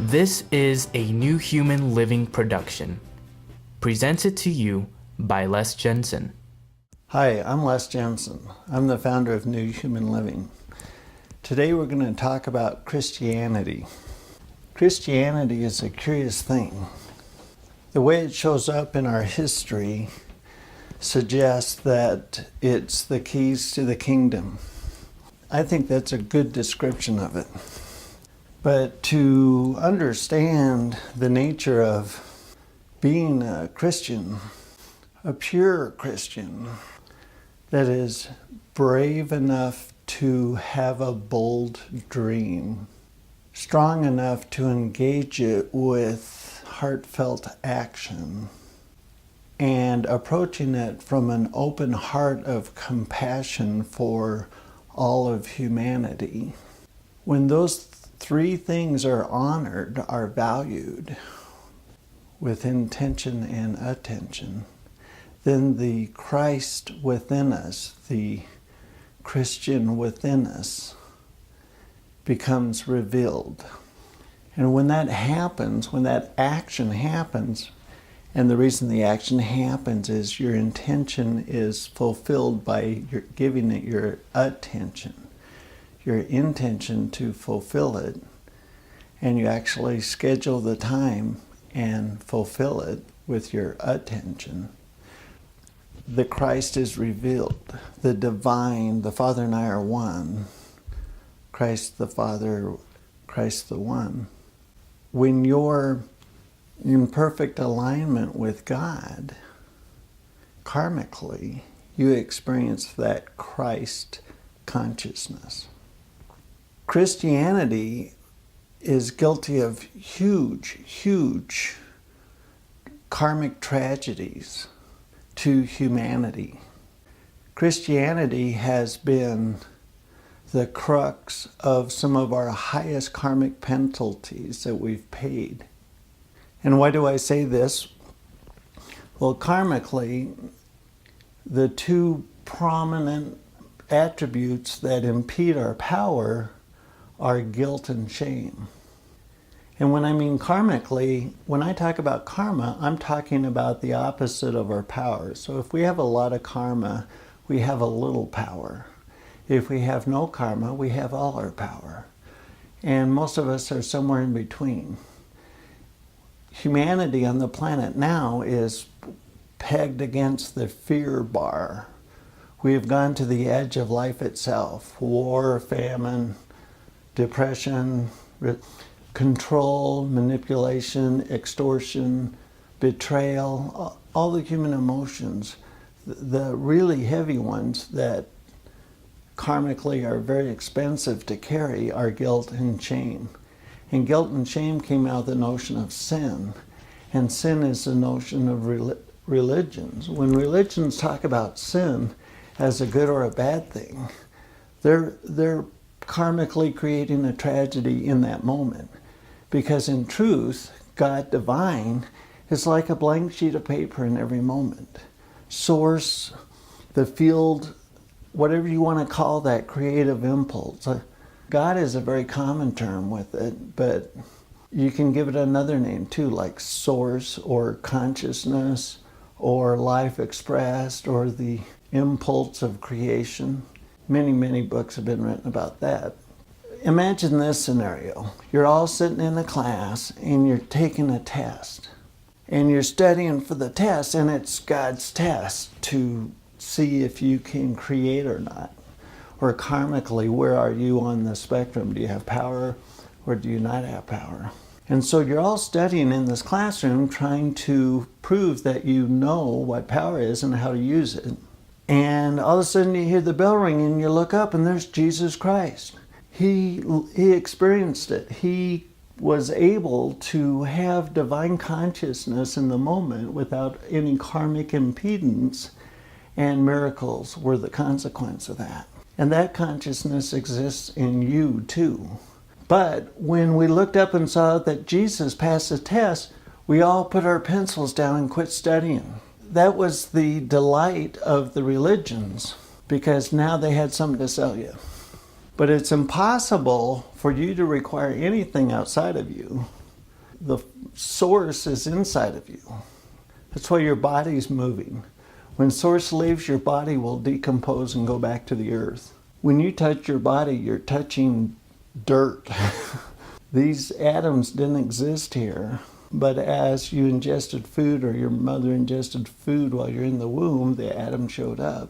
This is a New Human Living production, presented to you by Les Jensen. Hi, I'm Les Jensen. I'm the founder of New Human Living. Today we're going to talk about Christianity. Christianity is a curious thing. The way it shows up in our history suggests that it's the keys to the kingdom. I think that's a good description of it. But to understand the nature of being a Christian, a pure Christian, that is brave enough to have a bold dream, strong enough to engage it with heartfelt action, and approaching it from an open heart of compassion for all of humanity. When those three things are honored, are valued with intention and attention, then the Christ within us, the Christian within us, becomes revealed. And when that happens, when that action happens, and the reason the action happens is your intention is fulfilled by your giving it your attention, your intention to fulfill it, and you actually schedule the time and fulfill it with your attention. The Christ is revealed. The divine, the Father and I are one. Christ the Father, Christ the One. When you're in perfect alignment with God, karmically, you experience that Christ consciousness. Christianity is guilty of huge karmic tragedies to humanity. Christianity has been the crux of some of our highest karmic penalties that we've paid. And why do I say this? Well, karmically, the two prominent attributes that impede our power are guilt and shame. And when I mean karmically, when I talk about karma, I'm talking about the opposite of our power. So if we have a lot of karma, we have a little power. If we have no karma, we have all our power. And most of us are somewhere in between. Humanity on the planet now is pegged against the fear bar. We have gone to the edge of life itself. War, famine, depression, control, manipulation, extortion, betrayal, all the human emotions, the really heavy ones that karmically are very expensive to carry are guilt and shame. And guilt and shame came out of the notion of sin. And sin is the notion of religions. When religions talk about sin as a good or a bad thing, they're karmically creating a tragedy in that moment. Because in truth, God divine is like a blank sheet of paper in every moment. Source, the field, whatever you want to call that creative impulse. God is a very common term with it, but you can give it another name too, like source or consciousness or life expressed or the impulse of creation. Many books have been written about that. Imagine this scenario. You're all sitting in a class and you're taking a test. And you're studying for the test, and it's God's test to see if you can create or not. Or karmically, where are you on the spectrum? Do you have power or do you not have power? And so you're all studying in this classroom trying to prove that you know what power is and how to use it. And all of a sudden you hear the bell ring and you look up and there's Jesus Christ. He experienced it. He was able to have divine consciousness in the moment without any karmic impedance, and miracles were the consequence of that. And that consciousness exists in you too. But when we looked up and saw that Jesus passed the test, we all put our pencils down and quit studying. That was the delight of the religions, because now they had something to sell you. But it's impossible for you to require anything outside of you the source is inside of you. That's why your body's moving. When source leaves, your body will decompose and go back to the earth. When you touch your body, you're touching dirt. These atoms didn't exist here, but as you ingested food or your mother ingested food while you're in the womb, the atom showed up.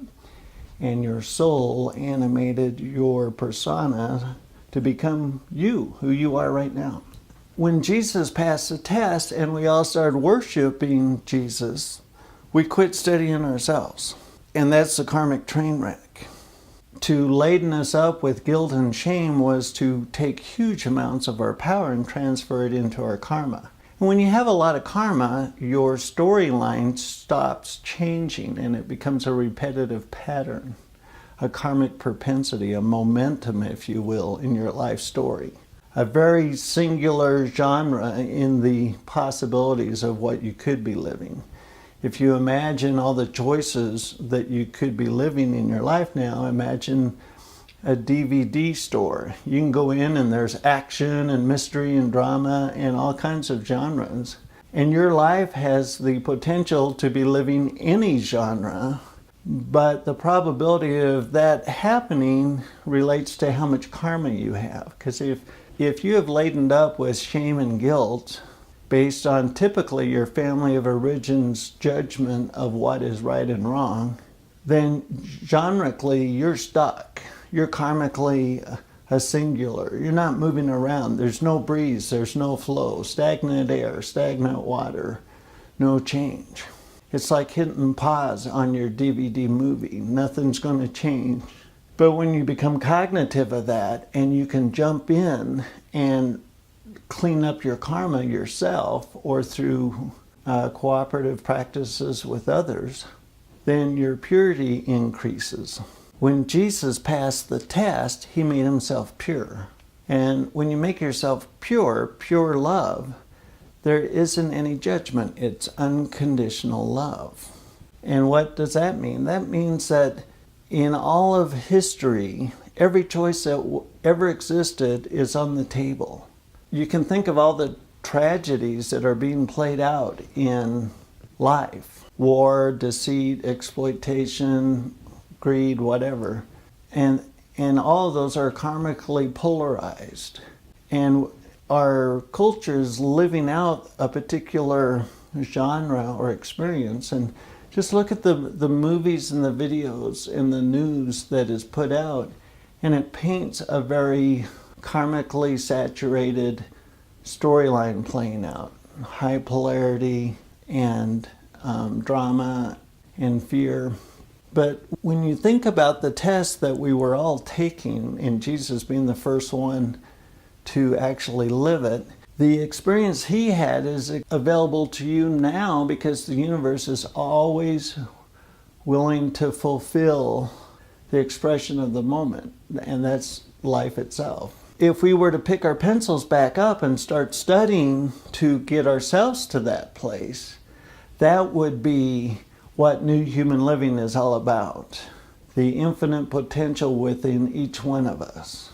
And your soul animated your persona to become you, who you are right now. When Jesus passed the test and we all started worshiping Jesus, we quit studying ourselves. And that's the karmic train wreck. To laden us up with guilt and shame was to take huge amounts of our power and transfer it into our karma. And when you have a lot of karma, your storyline stops changing and it becomes a repetitive pattern, a karmic propensity, a momentum, if you will, in your life story. A very singular genre in the possibilities of what you could be living. If you imagine all the choices that you could be living in your life now, imagine a DVD store. You can go in and there's action and mystery and drama and all kinds of genres. And your life has the potential to be living any genre, but the probability of that happening relates to how much karma you have. Because if you have laden up with shame and guilt based on typically your family of origin's judgment of what is right and wrong, then generically you're stuck. You're karmically a singular. You're not moving around. There's no breeze, there's no flow, stagnant air, stagnant water, no change. It's like hitting pause on your DVD movie. Nothing's going to change. But when you become cognitive of that and you can jump in and clean up your karma yourself or through cooperative practices with others, then your purity increases. When Jesus passed the test, he made himself pure. And when you make yourself pure, pure love, there isn't any judgment. It's unconditional love. And what does that mean? That means that in all of history, every choice that ever existed is on the table. You can think of all the tragedies that are being played out in life. War, deceit, exploitation, greed, whatever. And all of those are karmically polarized. And our culture is living out a particular genre or experience. And just look at the movies and the videos and the news that is put out, and it paints a very karmically saturated storyline playing out. High polarity and drama and fear. But when you think about the test that we were all taking, and Jesus being the first one to actually live it, the experience he had is available to you now because the universe is always willing to fulfill the expression of the moment, and that's life itself. If we were to pick our pencils back up and start studying to get ourselves to that place, that would be what new human living is all about. The infinite potential within each one of us.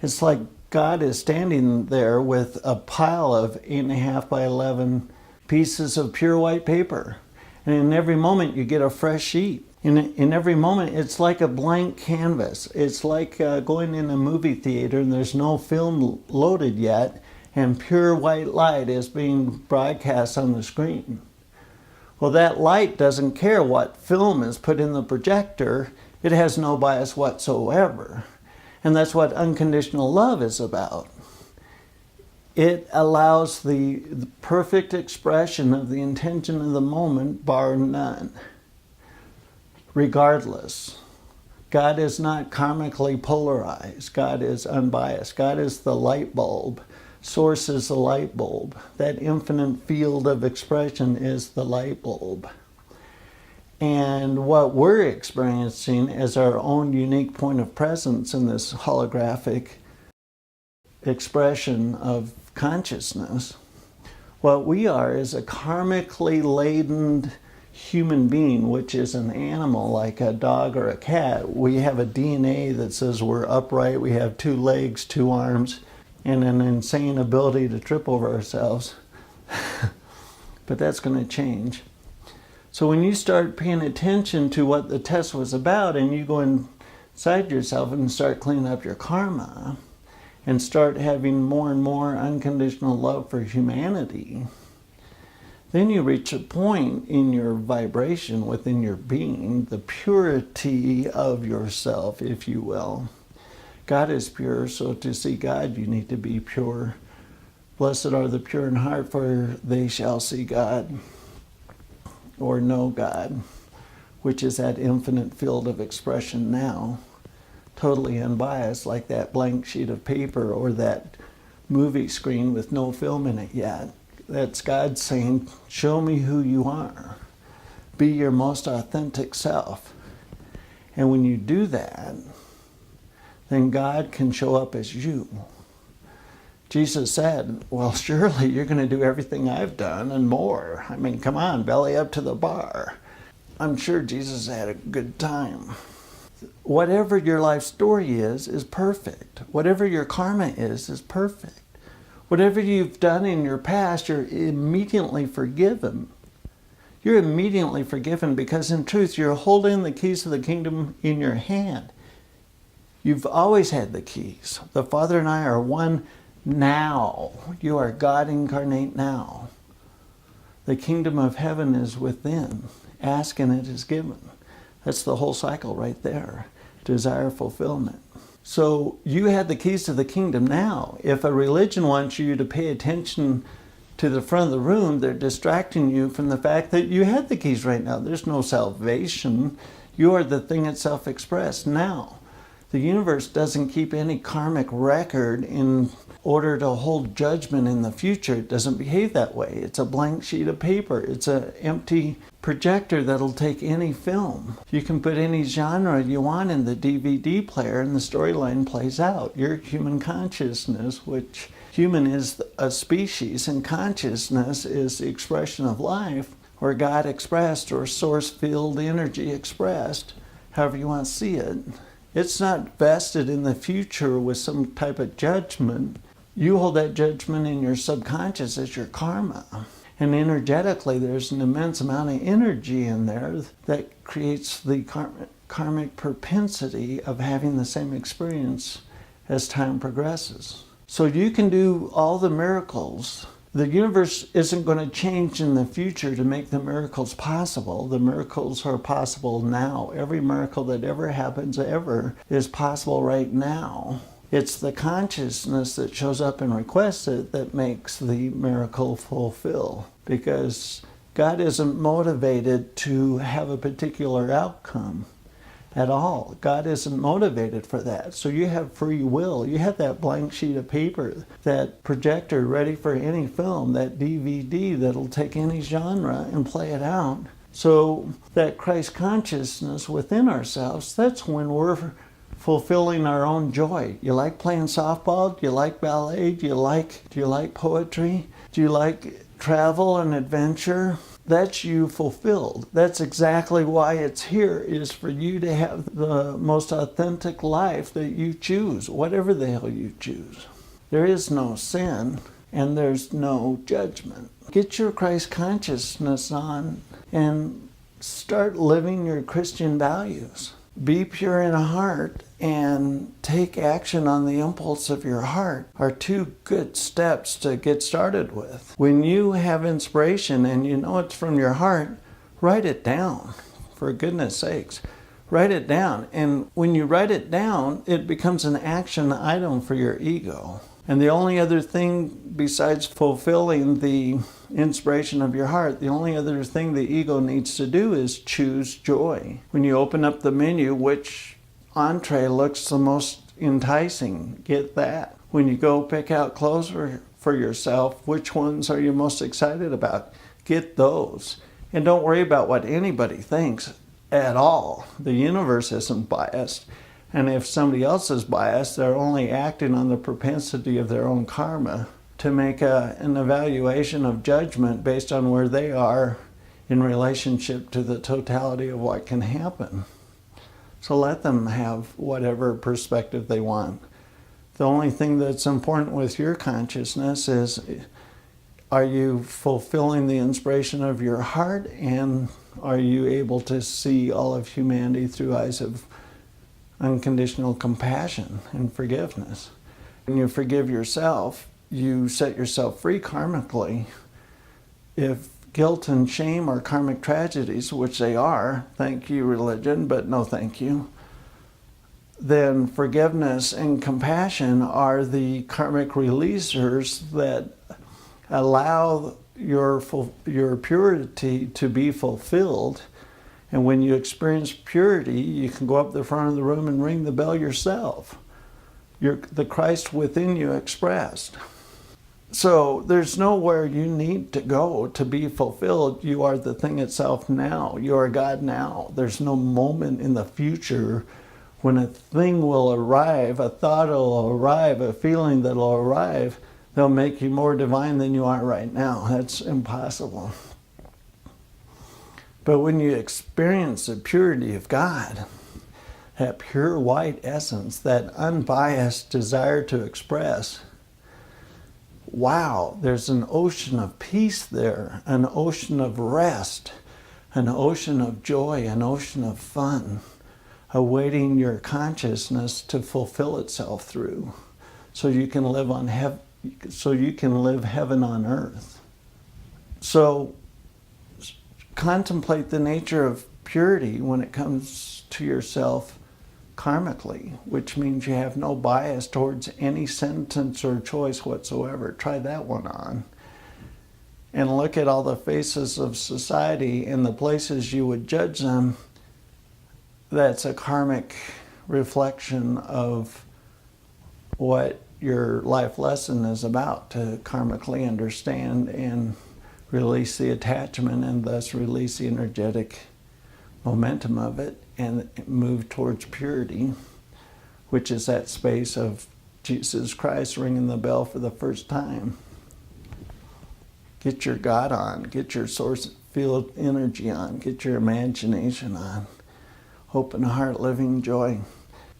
It's like God is standing there with a pile of 8.5 by 11 pieces of pure white paper. And in every moment you get a fresh sheet. In every moment it's like a blank canvas. It's like going in a movie theater and there's no film loaded yet and pure white light is being broadcast on the screen. Well, that light doesn't care what film is put in the projector. It has no bias whatsoever. And that's what unconditional love is about. It allows the perfect expression of the intention of the moment, bar none. Regardless. God is not karmically polarized. God is unbiased. God is the light bulb. Source is the light bulb. That infinite field of expression is the light bulb. And what we're experiencing as our own unique point of presence in this holographic expression of consciousness, what we are is a karmically laden human being, which is an animal like a dog or a cat. We have a DNA that says we're upright, we have 2 legs, 2 arms, and an insane ability to trip over ourselves. But that's going to change. So when you start paying attention to what the test was about, and you go inside yourself and start cleaning up your karma, and start having more and more unconditional love for humanity, then you reach a point in your vibration within your being, the purity of yourself, if you will. God is pure, so to see God, you need to be pure. Blessed are the pure in heart, for they shall see God, or know God, which is that infinite field of expression now, totally unbiased, like that blank sheet of paper or that movie screen with no film in it yet. That's God saying, show me who you are. Be your most authentic self. And when you do that, then God can show up as you. Jesus said, well, surely you're going to do everything I've done and more. I mean, come on, belly up to the bar. I'm sure Jesus had a good time. Whatever your life story is perfect. Whatever your karma is perfect. Whatever you've done in your past, you're immediately forgiven. You're immediately forgiven because in truth, you're holding the keys to the kingdom in your hand. You've always had the keys. The Father and I are one now. You are God incarnate now. The kingdom of heaven is within. Ask and it is given. That's the whole cycle right there. Desire fulfillment. So you have the keys to the kingdom now. If a religion wants you to pay attention to the front of the room, they're distracting you from the fact that you had the keys right now. There's no salvation. You are the thing itself expressed now. The universe doesn't keep any karmic record in order to hold judgment in the future. It doesn't behave that way. It's a blank sheet of paper. It's an empty projector that'll take any film. You can put any genre you want in the DVD player and the storyline plays out. Your human consciousness, which human is a species and consciousness is the expression of life, or God expressed, or source field energy expressed, however you want to see it. It's not vested in the future with some type of judgment. You hold that judgment in your subconscious as your karma. And energetically, there's an immense amount of energy in there that creates the karmic propensity of having the same experience as time progresses. So you can do all the miracles. The universe isn't going to change in the future to make the miracles possible. The miracles are possible now. Every miracle that ever happens ever is possible right now. It's the consciousness that shows up and requests it that makes the miracle fulfill. Because God isn't motivated to have a particular outcome at all. God isn't motivated for that. So you have free will. You have that blank sheet of paper, that projector ready for any film, that DVD that'll take any genre and play it out. So that Christ consciousness within ourselves, that's when we're fulfilling our own joy. You like playing softball? Do you like ballet? Do you like poetry? Do you like travel and adventure? That's you fulfilled. That's exactly why it's here, is for you to have the most authentic life that you choose, whatever the hell you choose. There is no sin and there's no judgment. Get your Christ consciousness on and start living your Christian values. Be pure in heart and take action on the impulse of your heart are two good steps to get started with. When you have inspiration and you know it's from your heart, write it down. For goodness sakes, write it down. And when you write it down, it becomes an action item for your ego. And the only other thing besides fulfilling the inspiration of your heart, the only other thing the ego needs to do is choose joy. When you open up the menu, which entree looks the most enticing? Get that. When you go pick out clothes for yourself, which ones are you most excited about? Get those. And don't worry about what anybody thinks at all. The universe isn't biased. And if somebody else is biased, they're only acting on the propensity of their own karma to make an evaluation of judgment based on where they are in relationship to the totality of what can happen. So let them have whatever perspective they want. The only thing that's important with your consciousness is, Are you fulfilling the inspiration of your heart, and are you able to see all of humanity through eyes of unconditional compassion and forgiveness? When you forgive yourself, you set yourself free karmically. If guilt and shame are karmic tragedies, which they are, thank you religion, but no thank you, then forgiveness and compassion are the karmic releasers that allow your purity to be fulfilled. And when you experience purity, you can go up the front of the room and ring the bell yourself. You're the Christ within you expressed. So there's nowhere you need to go to be fulfilled. You are the thing itself now. You are God now. There's no moment in the future when a thing will arrive, a thought will arrive, a feeling that will arrive, they'll make you more divine than you are right now. That's impossible. But when you experience the purity of God, that pure white essence, that unbiased desire to express, wow, there's an ocean of peace there, an ocean of rest, an ocean of joy, an ocean of fun, awaiting your consciousness to fulfill itself through, so you can live heaven on earth. So contemplate the nature of purity when it comes to yourself karmically, which means you have no bias towards any sentence or choice whatsoever. Try that one on. And look at all the faces of society and the places you would judge them. That's a karmic reflection of what your life lesson is about, to karmically understand and release the attachment and thus release the energetic momentum of it and move towards purity, which is that space of Jesus Christ ringing the bell for the first time. Get your God on, get your source field energy on, get your imagination on. Open heart, living joy.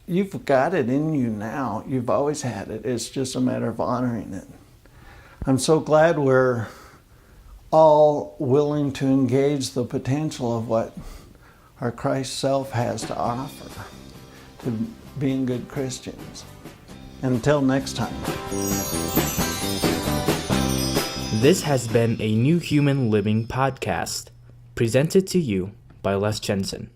You've got it in you now. You've always had it. It's just a matter of honoring it. I'm so glad we're all willing to engage the potential of what our Christ self has to offer, to being good Christians. Until next time. This has been a New Human Living podcast, presented to you by Les Jensen.